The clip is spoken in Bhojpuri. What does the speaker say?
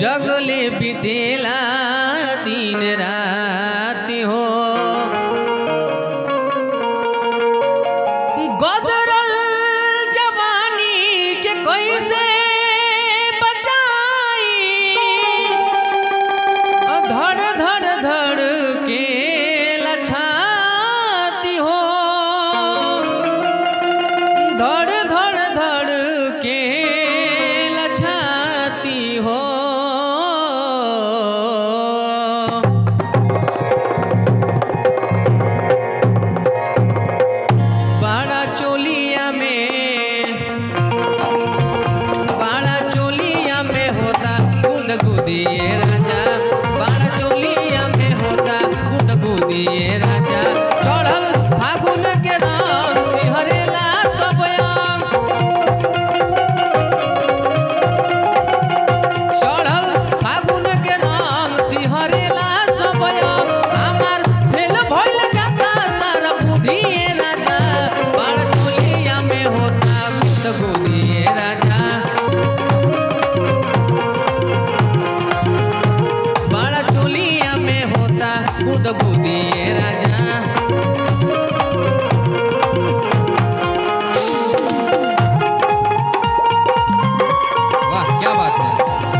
जगले बितेला दिन रात हो गदरल जवानी के कैसे बचाई धड़ धड़ धड़ के लछाती हो धड़ धड़ धड़ के लछाती हो बड़ा चोलिया में होता गुदगुदिए राजा बड़ा चोलिया में होता गुदगुदिए राजा चढ़ल फागुन के रंग सिहरेला सब अंग चढ़ल फागुन के रंग सिहरेला सब अंग हमार फेल भइल जाता सारा बुधिए राजा बड़ा चोलिया में होता गुदगुदिए राजा बड़ा चोलिया में होता गुदगुदिए राजा वाह क्या बात है।